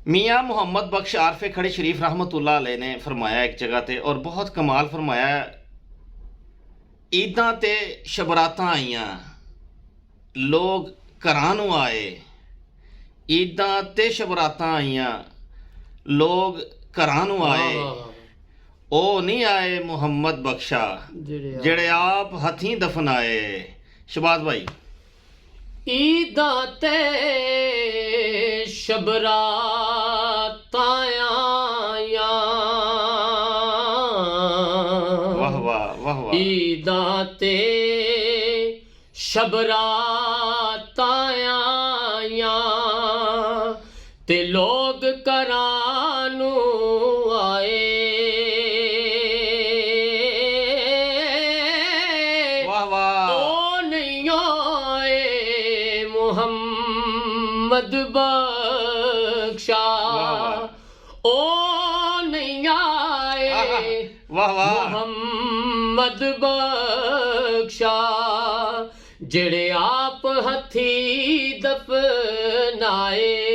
मियाँ मुहम्मद बख्श आरफ खड़ी शरीफ रहमतुल्लाह अलैह ने फरमाया एक जगह ते और बहुत कमाल फरमाया। ईदां ते शबरातां आईयां, लोग घरां नूं आए। ईदां ते शबरातां आईयां, लोग घरां नूं आए। ओ नहीं आए मुहम्मद बख्शा जेड़े आप हथीं दफनाए। शबाज भाई। ईदां ते शबरातां आईयां, वाह वाह वाह वाह। ईदां ते शबरातां आईयां ते लोग घरां नूं आए। वाह वाह। ओ नहीं आए मुहम्मद बख्शा, ओ नहीं आए वाह वाह। मुहम्मद बख्शा जेड़े आप हथी दफनाए।